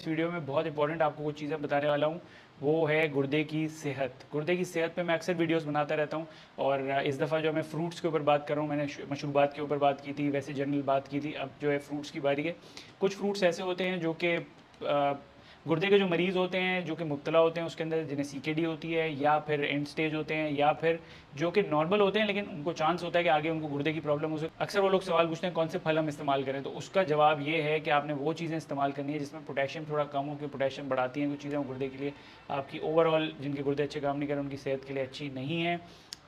इस वीडियो में बहुत इंपॉर्टेंट आपको कुछ चीज़ें बताने वाला हूँ। वो है गुर्दे की सेहत। गुर्दे की सेहत पे मैं अक्सर वीडियोस बनाता रहता हूँ और इस दफ़ा जो मैं फ्रूट्स के ऊपर बात कर रहा हूँ, मैंने मशरूबात के ऊपर बात की थी, वैसे जनरल बात की थी। अब जो है फ्रूट्स की बारी है। कुछ फ्रूट्स ऐसे होते हैं जो कि गुर्दे के जो मरीज़ होते हैं, जो कि मुब्तला होते हैं उसके अंदर, जिन्हें सीकेडी होती है या फिर एंड स्टेज होते हैं या फिर जो कि नॉर्मल होते हैं लेकिन उनको चांस होता है कि आगे उनको गुर्दे की प्रॉब्लम हो सकती है। अक्सर वो लोग सवाल पूछते हैं कौन से फल हम इस्तेमाल करें, तो उसका जवाब ये है कि आपने वो चीज़ें इस्तेमाल करनी है जिसमें पोटेशियम थोड़ा कम हो, क्योंकि पोटेशियम बढ़ाती हैं कुछ चीज़ें गुर्दे के लिए आपकी ओवरऑल, जिनके गुर्दे अच्छे काम नहीं कर रहे उनकी सेहत के लिए अच्छी नहीं है।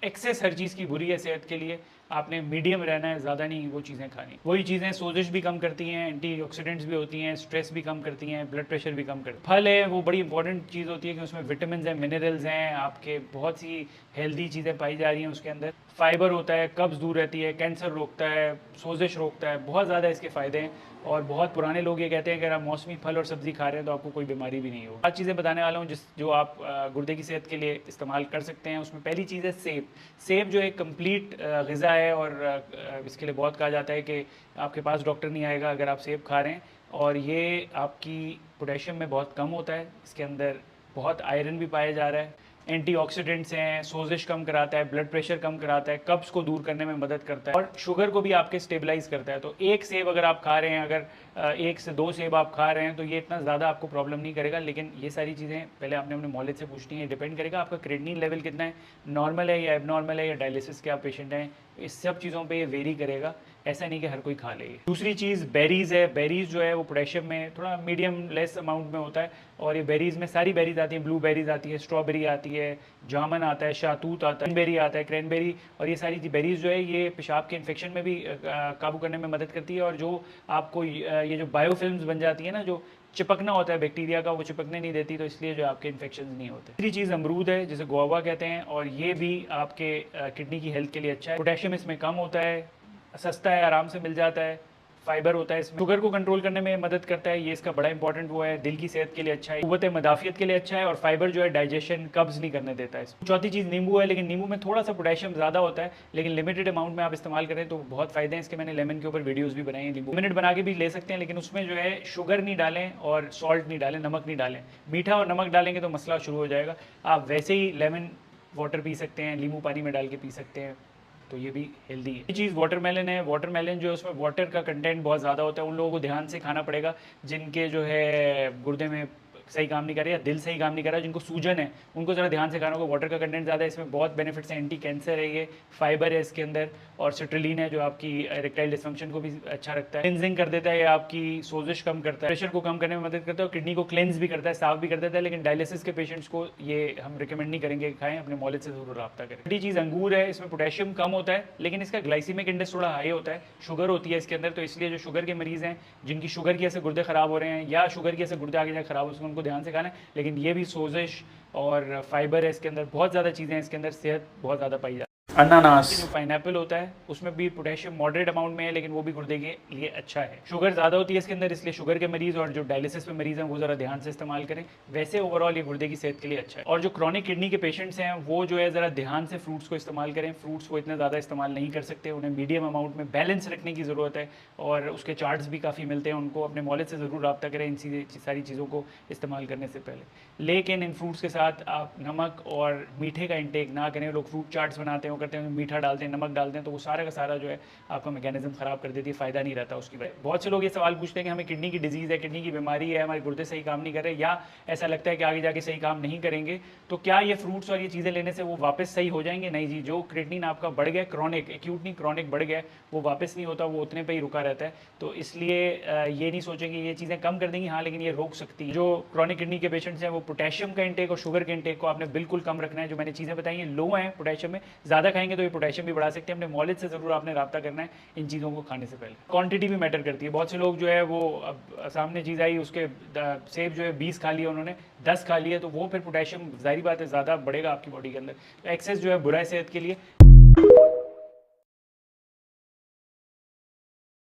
एक्सेस हर चीज़ की बुरी है सेहत के लिए। आपने मीडियम रहना है, ज़्यादा नहीं वो चीज़ें खानी। वही चीज़ें सोजिश भी कम करती हैं, एंटीऑक्सीडेंट्स भी होती हैं, स्ट्रेस भी कम करती हैं, ब्लड प्रेशर भी कम करती हैं। फल है वो बड़ी इंपॉर्टेंट चीज़ होती है कि उसमें विटामिन हैं, मिनरल्स हैं, आपके बहुत सी हेल्दी चीज़ें पाई जा रही हैं उसके अंदर। फाइबर होता है, कब्ज़ दूर रहती है, कैंसर रोकता है, सोजिश रोकता है, बहुत ज़्यादा इसके फ़ायदे हैं। और बहुत पुराने लोग ये कहते हैं कि अगर आप मौसमी फल और सब्ज़ी खा रहे हैं तो आपको कोई बीमारी भी नहीं हो। आज चीज़ें बताने वाला हूँ जो आप गुर्दे की सेहत के लिए इस्तेमाल कर सकते हैं। उसमें पहली चीज़ है सेब। सेब जो एक कंप्लीट ग़िज़ा है और इसके लिए बहुत कहा जाता है कि आपके पास डॉक्टर नहीं आएगा अगर आप सेब खा रहे हैं। और ये आपकी पोटेशियम में बहुत कम होता है, इसके अंदर बहुत आयरन भी पाया जा रहा है, एंटीऑक्सीडेंट्स हैं, सोजिश कम कराता है, ब्लड प्रेशर कम कराता है, कब्ज़ को दूर करने में मदद करता है और शुगर को भी आपके स्टेबलाइज करता है। तो एक सेब अगर आप खा रहे हैं, अगर 1 से 2 सेब आप खा रहे हैं तो ये इतना ज़्यादा आपको प्रॉब्लम नहीं करेगा। लेकिन ये सारी चीज़ें पहले आपने अपने मौलिद से पूछनी है। डिपेंड करेगा आपका क्रेटिनिन लेवल कितना है, नॉर्मल है या एबनॉर्मल है या डायलिसिस के आप पेशेंट हैं, इस सब चीज़ों पे ये वेरी करेगा। ऐसा नहीं कि हर कोई खा ले। दूसरी चीज़ बेरीज़ है। बेरीज़ जो है वो पोटेशियम में थोड़ा मीडियम लेस अमाउंट में होता है और ये बेरीज़ में सारी बेरीज आती हैं। ब्लू बेरीज आती है, स्ट्रॉबेरी आती है, जामन आता है, शातूत आता है, क्रैनबेरी आता है, क्रैनबेरी। और ये सारी बेरीज़ जो है ये पेशाब के इन्फेक्शन में भी काबू करने में मदद करती है। और जो आपको ये जो बायोफिल्म्स बन जाती है ना, जो चिपकना होता है बैक्टीरिया का, वो चिपकने नहीं देती, तो इसलिए जो आपके इन्फेक्शन नहीं होते। तीसरी चीज़ अमरूद है, जिसे गुआवा कहते हैं, और ये भी आपके किडनी की हेल्थ के लिए अच्छा है। पोटेशियम इसमें कम होता है, सस्ता है, आराम से मिल जाता है, फाइबर होता है इसमें, शुगर को कंट्रोल करने में मदद करता है, ये इसका बड़ा इंपॉर्टेंट वो है, दिल की सेहत के लिए अच्छा है, कुव्वत मदाफियत के लिए अच्छा है, और फाइबर जो है डाइजेशन, कब्ज़ नहीं करने देता है। चौथी चीज़ नींबू है, लेकिन नींबू में थोड़ा सा पोटेशियम ज़्यादा होता है, लेकिन लिमिटेड अमाउंट में आप इस्तेमाल करें तो बहुत फ़ायदे हैं इसके। मैंने लेमन के ऊपर वीडियोज़ भी बनाई हैं, नींबू मिनट बना के भी ले सकते हैं, लेकिन उसमें जो है शुगर नहीं डालें और सॉल्ट नहीं डालें, नमक नहीं डालें। मीठा और नमक डालेंगे तो मसला शुरू हो जाएगा। आप वैसे ही लेमन वाटर पी सकते हैं, नींबू पानी में डाल के पी सकते हैं, तो ये भी हेल्दी है। ये चीज़ वाटरमेलन है। वाटरमेलन जो है उसमें वाटर का कंटेंट बहुत ज़्यादा होता है। उन लोगों को ध्यान से खाना पड़ेगा जिनके जो है गुर्दे में सही काम नहीं कर रहे या दिल सही काम नहीं कर रहा, जिनको सूजन है उनको ज़रा ध्यान से खाना होगा। वाटर का कंटेंट ज़्यादा है, इसमें बहुत बेनिफिट्स हैं, एंटी कैंसर है, ये फाइबर है इसके अंदर, और सिट्रलिन है जो आपकी इरेक्टाइल डिसफंक्शन को भी अच्छा रखता है, क्लिनजिंग कर देता है, ये आपकी सोजिश कम करता है, प्रेशर को कम करने में मदद करता है, और किडनी को क्लेंस भी करता है, साफ भी कर देता है। लेकिन डायलिसिस के पेशेंट्स को ये हम रिकमेंड नहीं करेंगे कि खाएं, अपने मौलिद से ज़रूर रब्ता करें। छठी चीज़ अंगूर है। इसमें पोटेशियम कम होता है लेकिन इसका ग्लाइसीमिक इंडेक्स थोड़ा हाई होता है, शुगर होती है इसके अंदर, तो इसलिए जो शुगर के मरीज़ हैं, जिनकी शुगर की वजह से गुर्दे ख़राब हो रहे हैं या शुगर की वजह से गुर्दे आगे जाकर ख़राब हो सकते हैं, उनको ध्यान से खाना है। लेकिन ये भी सोजिश और फाइबर है इसके अंदर, बहुत ज़्यादा चीज़ें हैं इसके अंदर, सेहत बहुत ज़्यादा पाई जाती है। अनानास, जो पाइनएप्पल होता है उसमें भी पोटेशियम मॉडरेट अमाउंट में है, लेकिन वो भी गुर्दे के लिए अच्छा है। शुगर ज़्यादा होती है इसके अंदर, इसलिए शुगर के मरीज़ और जो डायलिसिस पे मरीज़ हैं वो ज़रा ध्यान से इस्तेमाल करें। वैसे ओवरऑल ये गुर्दे की सेहत के लिए अच्छा है। और जो क्रॉनिक किडनी के पेशेंट्स हैं वो जो है ज़रा ध्यान से फ्रूट्स को इस्तेमाल करें। फ्रूट्स को इतना ज़्यादा इस्तेमाल नहीं कर सकते, उन्हें मीडियम अमाउंट में बैलेंस रखने की ज़रूरत है, और उसके चार्ट्स भी काफ़ी मिलते हैं उनको। अपने मौलिद से ज़रूर रब्ता करें इन सारी चीज़ों को इस्तेमाल करने से पहले। लेकिन इन फ्रूट्स के साथ आप नमक और मीठे का इंटेक ना करें। लोग फ्रूट चाट्स बनाते हैं, वो करते हैं मीठा डालते हैं, नमक डालते हैं, तो वो सारा का सारा जो है आपका मैकेनिज्म ख़राब कर देती है, फ़ायदा नहीं रहता उसकी वजह। बहुत से लोग ये सवाल पूछते हैं कि हमें किडनी की डिजीज़ है, किडनी की बीमारी है, हमारे गुर्दे सही काम नहीं कर रहे, या ऐसा लगता है कि आगे जाके सही काम नहीं करेंगे, तो क्या ये फ्रूट्स और ये चीज़ें लेने से वो वापस सही हो जाएंगे? नहीं जी। जो क्रेटिनिन आपका बढ़ गया, क्रॉनिक, एक्यूट नहीं क्रॉनिक बढ़ गया, वो वापस नहीं होता, वो उतने पर ही रुका रहता है। तो इसलिए ये नहीं सोचेंगे ये चीज़ें कम कर देंगी, हाँ, लेकिन ये रोक सकती है। जो क्रॉनिक किडनी के पेशेंट्स हैं वो पोटेशियम का इंटेक और शुगर के इंटेक को आपने बिल्कुल कम रखना है। जो मैंने चीज़ें बताई हैं लो हैं पोटेशियम में, ज़्यादा खाएंगे तो ये पोटेशियम भी बढ़ा सकते हैं। अपने मौलिद से ज़रूर आपने रब्ता करना है इन चीज़ों को खाने से पहले। क्वांटिटी भी मैटर करती है। बहुत से लोग जो है वो अब सामने चीज़ आई, उसके सेब जो है 20 खा लिया उन्होंने, 10 खा लिया, तो वो फिर पोटेशियम ज़ाहिर बात है ज़्यादा बढ़ेगा आपकी बॉडी के अंदर। तो एक्सेस जो है बुरा है सेहत के लिए।